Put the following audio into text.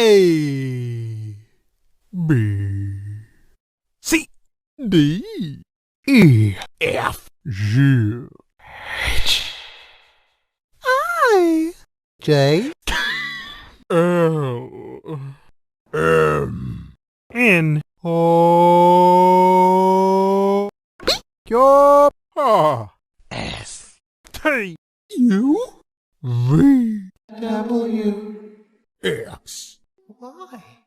A, B, C, D, E, F, G, H, I, J, L, M, N, O, P, Q, R, S, T, U, V, W, X, Y.